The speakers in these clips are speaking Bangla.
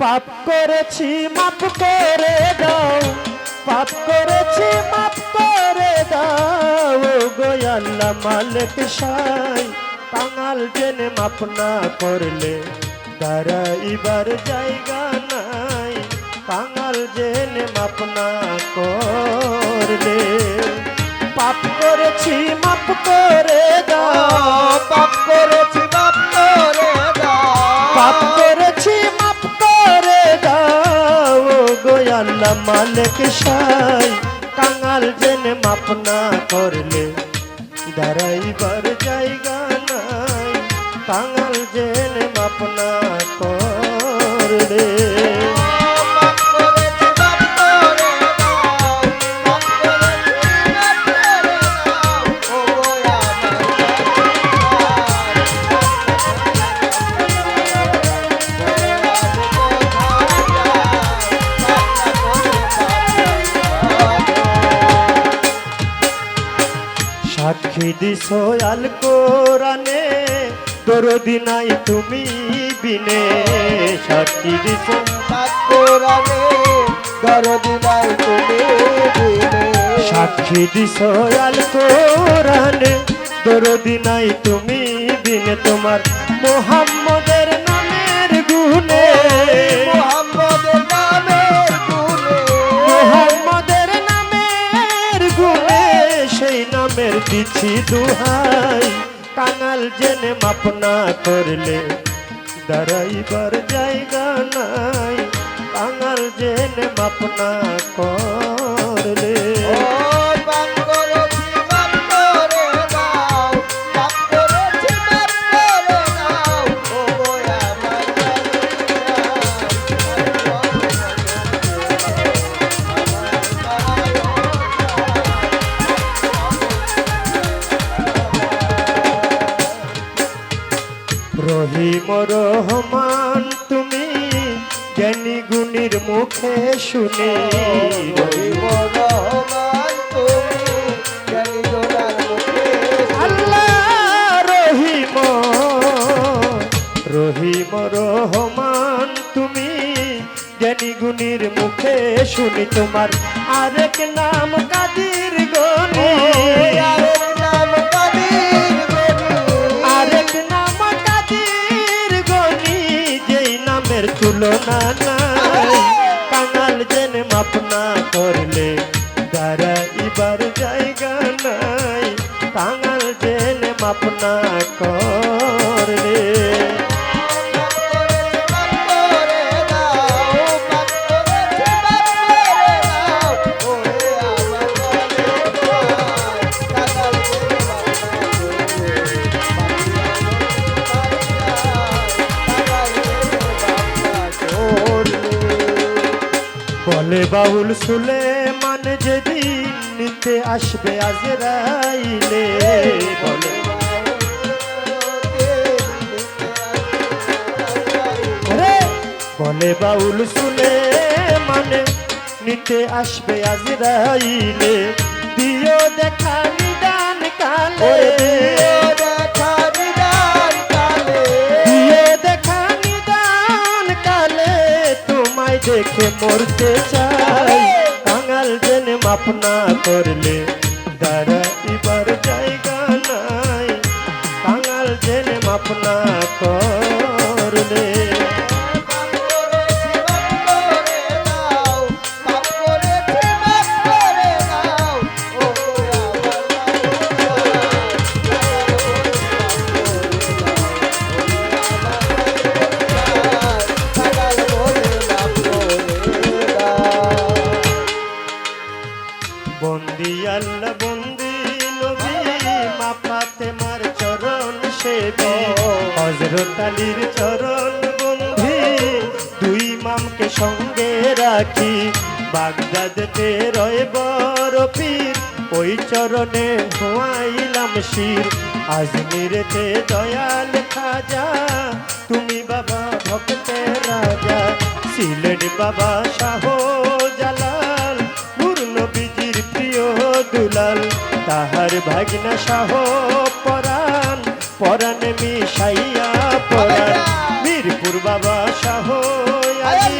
পাপ করেছি মাপ করে দাও, পাপ করেছি মাপ করে দাও গো আল্লাহ মালিক সাই। কাঙাল জেনে মাপ না করলে দাঁড়াইবার জায়গা নাই, কাঙাল জেনে মাপ না করলে। পাপ করেছি মাপ করে দাও, পাপ করেছি মাপ করে দাও, পাপ করেছি মাপ করে দাও গো আল্লাহ মালিক সাই। কাঙাল জেনে মাপ না করলে দাঁড়াইবার জায়গা নাই, কাঙাল জেনে মাপ না করলে। পাপ করেছি মাপ করে দাও, পাপ করেছি মাপ করে দাও, ও সাক্ষী দিছ আল কোরআনে দরদি নাই তুমি বিনে, সাক্ষী দিছ কোরআনে দরদি নাই তুমি বিনে, সাক্ষী দিছ আল কোরআনে দরদি নাই তুমি বিনে। তোমার মোহাম্মদের নামের গুণে, মুহাম্মদের নামের গুণে, মোহাম্মদের নামের গুণে সেই নামের দিছি দুহাই। কাঙাল জেনে মাপ না করলে দাঁড়াইবার জায়গা নাই, কাঙাল জেনে মাপ না করলে। ও পাপ করেছি মাপ করে দাও, পাপ করেছি মাপ করে দাও, ও গো আমার রহিম রহমান তুমি জ্ঞানী গুণীর মুখে শুনে, রহিম রহমান তুমি জ্ঞানী জোনার মুখে, আল্লাহ রহিম রহিম রহমান তুমি জ্ঞানী গুণীর মুখে শুনি। তোমার আরেক নাম কাদির গনি, আরেক নাম কাদির গনি, আরেক নাম কাদির গনি যেই নামের তুলনা নাই। কাঙাল জেনে মাপ না করলে দাঁড়াইবার জায়গা নাই, কাঙাল জেনে মাপ না করলে। পাপ করে দাও, পাপ করেছি মাপ করে দাও, ওরে আমার কাঙাল করে বলে বাউল সুলেমান যেদিন নিতে আসবে আজরাইলে, বলে রে বলে বাউল সুলেমান নিতে আসবে আজরাইলে। দিও দেখা নিদান কালে, দেখা নিদান কালে, দিও দেখা নিদান কালে তোমায় দেখে মরতে চাই। কাঙাল জেনে মাপ না করলে দাঁড়াইবার জায়গা নাই, কাঙাল জেনে মাপ না করলে। পাপ করেছি মাপ করে দাও, পাপ করেছি মাপ করে দাও, ও কাঙাল বলে মাপ করে দাও। বন্দি আল্লাহ বন্দি নবী মাপাতে মার চরণ সেবি, হযরত আলীর চরণ বন্ধি দুই ইমামকে সঙ্গে রাখি। বাগদাদেতে রয় বড় পীর ওই চরণে হুয়াইলাম শির। আজমিরেতে দয়াল খাজা তুমি বাবা ভক্তের রাজা। সিলেট বাবা শাহ জালাল নূর নবীজির প্রিয় দুলাল। তাহার ভাগনা শাহ পরাণ পরাণ মিশাইয়া পরাণ। মিরপুর বাবা শাহ আলী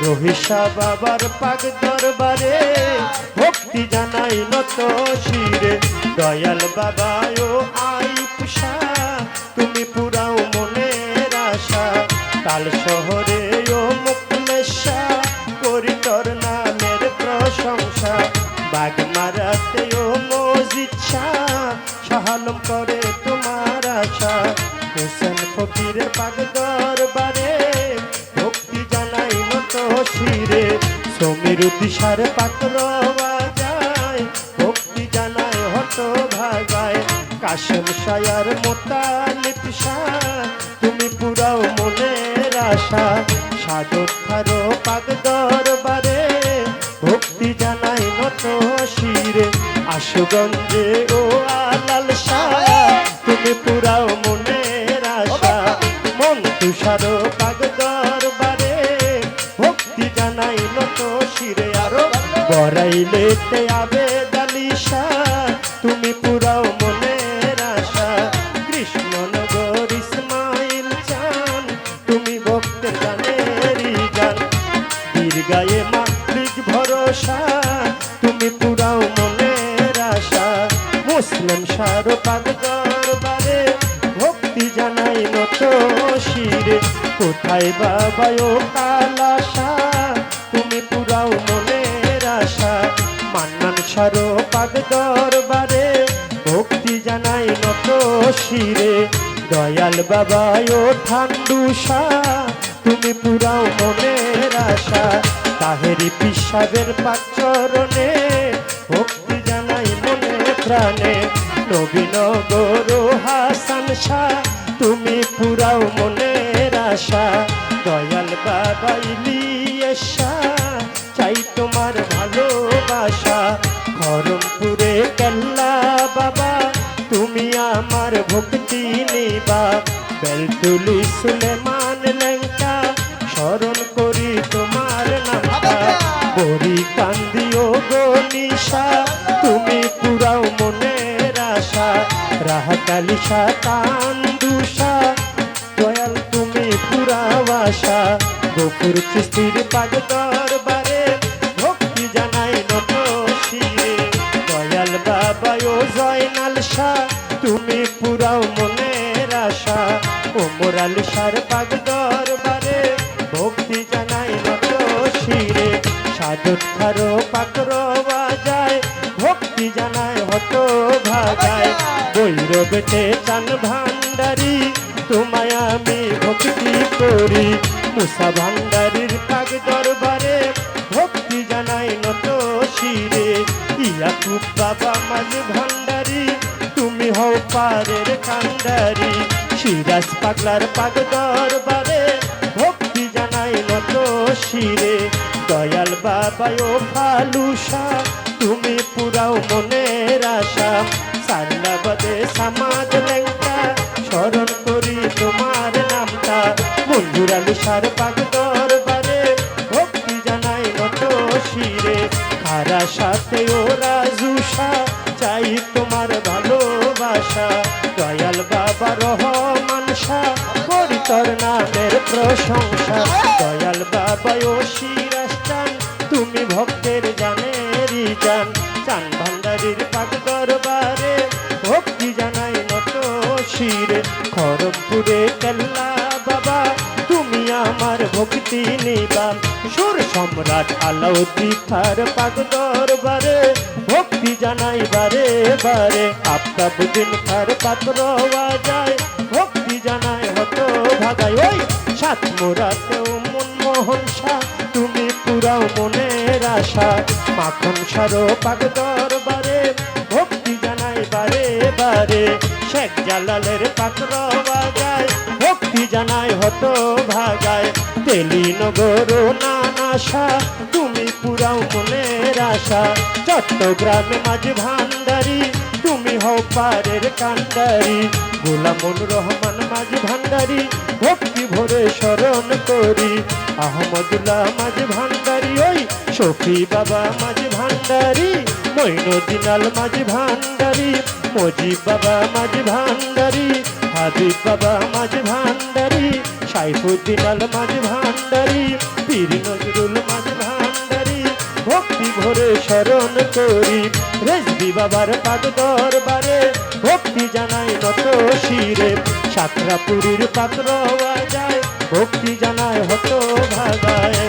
রহিষা বাবার পাক দরবারে ভক্তি জানাই নত শিরে দয়াল বাবা ও আইপুষা তুমি পুরাও মনের আশা কাল শহরে ও মুকলেশা করি তোর নামের প্রশংসা বাগ মারাতে ও মজিচ্ছা সাহালম করে তোমার আশা হোসেন ফকিরের পাক দরবারে ভক্তি জানাই নত শিরে সমীর দিশার পাত্র বাজায় ভক্তি জানাই হত ভাগায় কাশেম শায়ার মোতালিব শাহ তুমি পুরাও মনের আশা সাধক খারো পাক দরবারে ভক্তি জানাই নত শিরে আশুগঞ্জে ও আলাল শাহ তুমি পুরাও মনের আশা মন তুষারো পাক দরবারে ভক্তি জানাই নত শিরে আরো বরাইলেতে আবে দালিশা তুমি পুরাও মনের আশা কৃষ্ণনগর ইসমাইল চান তুমি ভক্তের গানেরই গান দীর্ঘায়ে মাতৃক ভরসা তুমি পুরাও মনের আশা মুসলিম সারো পাক দরবারে ভক্তি জানাই নত শিরে কোথায় বাবা ও কালাশা তুমি পুরাও মনের আশা মান্নান সারো পাক দরবারে ভক্তি জানাই নত শিরে দয়াল বাবা ও ঠান্ডুসা তুমি পুরাও মনের আশা তাহেরি পিসাবের পাক চরণে ভক্তি জানাই মনে প্রাণে নবীনগর হাসান শাহ তুমি পুরাও মনের আশা দয়াল বাবা ইলিয়াসা চাই তোমার ভালোবাসা খরমপুরে কেল্লা বাবা তুমি আমার ভক্তি নিবা বেলতুলি সুলেমান লেঙ্কা স্মরণ করি তোমার নামটা বড়ি কান্দিও গনিশা তুমি পুরাও মনের আশা রাহাকালিশা কান্দুষা দয়াল তুমি পুরাও আশা গোপুর চিস্তির পাগ দরবারে ভক্তি জানাই নত শিরে দয়াল বাবা ও জয়নাল শাহ তুমি পুরাও মনের আশা ওমর আলী শাহর পাগ দরবারে ভক্তি জানাই নত শিরে সাধক খারো পাকর বাজায় ভক্তি জানায় হত ভাগায় বৈরবেতে চান ভান্ডারি তোমায় আমি ভক্তি করি মুসা ভান্ডারির পাগ দরবারে ভক্তি জানাই নত শিরে ইয়াকুব বাবা মাঝ ভান্ডারি তুমি হও পারের কান্ডারি সিরাজ পাগলার পাগ দরবারে ভক্তি জানাই নত শিরে দয়াল বাবা ও ফালুসা তুমি পুরাও মনের আশা সাল্লাবাদে সমাজ লেঙ্কা স্মরণ করি তোমার নামটা মঞ্জুর আলী সার পাগ দরবারে ভক্তি জানাই নত শিরে খারা সাথে ও রাজুষা চাই তোমার ভালোবাসা দয়াল বাবা রহমান শাহ করি তোর নামের প্রশংসা দয়াল বাবা ও সিরাজ চান তুমি ভক্তের জানেরই জান চান ভান্ডারির পাক দরবারে ভক্তি জানাই নত শিরে খড়গপুরে কেল্লা বাবা তুমি আমার ভক্তি নিবা সুর সম্রাট আলাউদ্দিন খার পাক দরবারে ভক্তি জানাই বারে বারে আফতাবুদ্দিন খার পাত্র বাজায় ভক্তি জানাই হত ভাগায় ওই সাত মোরাতে মনমোহন শাহ তুমি পুরাও মনের আশা মাখন সারো পাক দরবারে ভক্তি জানাই বারে বারে শেখ জালালের পাত্র বাজায় ভক্তি জানাই হত ভাগায় তেলিনগর নানাশা তুমি পুরাও মনের আশা চট্টগ্রামে মাঝ ভান্ডারি তুমি হও পারের কান্ডারি গোলামুর রহমান মাঝ ভান্ডারি ভক্তি ভরে স্মরণ করি আহমদুল্লাহ মাঝ ভান্ডারি ওই শফি বাবা মাঝ ভান্ডারি মঈনুদ্দিন আল মাঝ ভান্ডারি মজিব বাবা মাঝ ভান্ডারি হাবিব বাবা মাঝ ভান্ডারি সাইফুদ্দিন আল মাঝ ভান্ডারি, পীর নজরুল মাঝ ভান্ডারি, ভক্তি ভরে স্মরণ করি। রেজবি বাবার পাক দরবারে ভক্তি জানাই নত শিরে, সাতরাপুরীর পাক রওয়া যায় ভক্তি জানায় হত ভাগায়।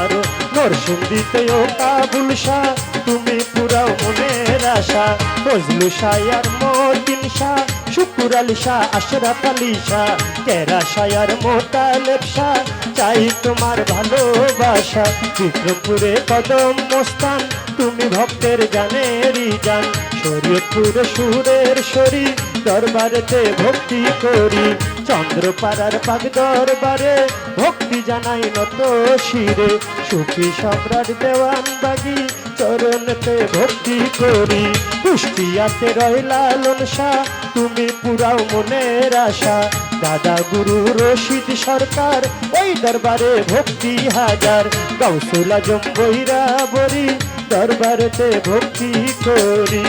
আর নরসিংদীতে ও কাবুল শাহ তুমি পুরাও মনের আশা, ফজলু শাহ আর মতিন শাহ, শুকুর আলী শাহ, আশরাফ আলী শাহ, কেরা শাহ আর মোতালেব শাহ, চাই তোমার ভালোবাসা। বিক্রমপুরে কদম মস্তান তুমি ভক্তের জানেরই জান, শরীয়তপুরে সুরের শরী দরবারেতে ভক্তি করি। চন্দ্রপাড়ার পাক দরবারে ভক্তি জানাই নত শিরে, সুফি সম্রাট দেওয়ান বাগি চরণতে ভক্তি করি। কুষ্টিয়াতে রয় লালন শাহ তুমি পুরাও মনের আশা, দাদা গুরু রশিদ সরকার ওই দরবারে ভক্তি হাজার। গাউসুল আজম বৈরাবরী দরবারেতে ভক্তি করি।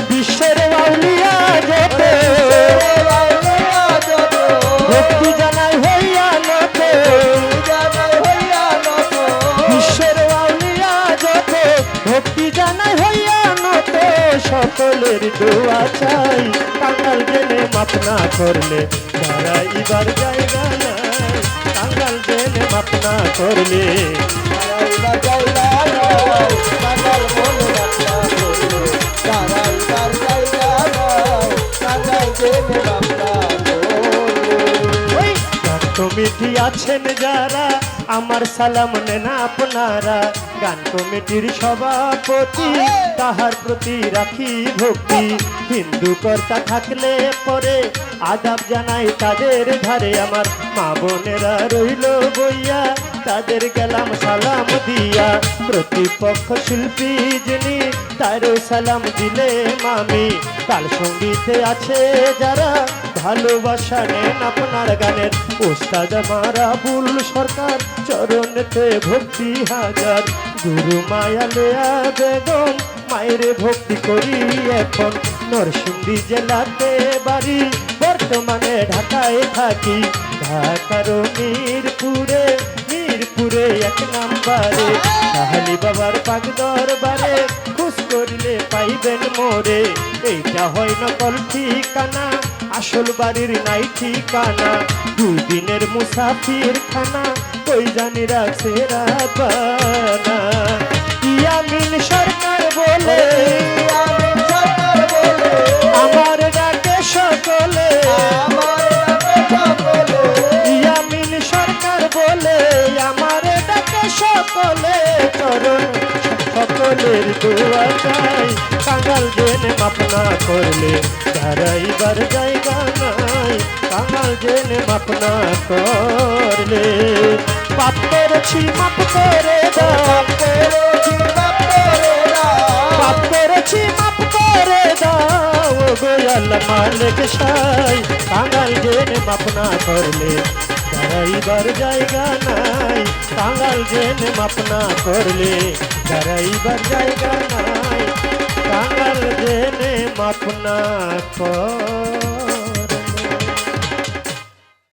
বিশ্বের আউলিয়া যত ভক্তি জানাই হইয়া নত, বিশ্বের আউলিয়া যত ভক্তি জানাই হইয়া নত, সকলের দোয়া চাই কাঙ্গাল জেনে মাপ না করলে দাঁড়াইবার জায়গা নাই, কাঙ্গাল জেনে মাপ না করলে কমিটি আছেন যারা আমার সালাম নেন আপনারা, গান কমিটির সভাপতি তাহার প্রতি রাখি ভক্তি। হিন্দু কর্তা থাকলে পরে আদাব জানাই তাদের ধারে, আমার মা বোনেরা রইল বইয়া তাদের গেলাম সালাম দিয়া। প্রতিপক্ষ শিল্পী যিনি তারও সালাম দিলে মামি, তাল সঙ্গীতে আছে যারা ভালোবাসা নেন আপনার গানের, ওস্তাদ আমার আবুল সরকার চরণেতে ভক্তি হাজার। গুরু মায়া লেয়া বেগম মায়ের ভক্তি করি এখন, নরসিংদী জেলাতে বাড়ি বর্তমানে ঢাকায় থাকি। ঢাকার মিরপুরে মিরপুরে এক নাম্বারে, শাহালি বাবার পাক দরবারে খুশ করলে পাইবেন মোরে। এইটা হয় নকল ঠিকানা, আসল বাড়ির নাই ঠিকানা, দুই দিনের মুসাফির খানা কই জানি রাখছে রাবানা। ইয়ামিন সরকার বলে আমার ডাকে সকলে, ইয়ামিন সরকার বলে আমার ডাকে সকলে, চরণ সকলের দোয়া চাই কাঙ্গাল জেনে মাপ না করলে দাঁড়াইবার জায়গা নাই, কাঙ্গাল জেনে মাপ না করলে। পাপ করেছি মাপ করে দাও, পাপ করেছি মাপ করে দাও গোয়াল মালিক সাই, কাঙ্গাল জেনে মাপ না করলে দাঁড়াইবার জায়গা নাই, কাঙ্গাল জেনে মাপ না করলে দাঁড়াইবার জায়গা নাই, কাঙ্গাল জেনে মাপ না কর।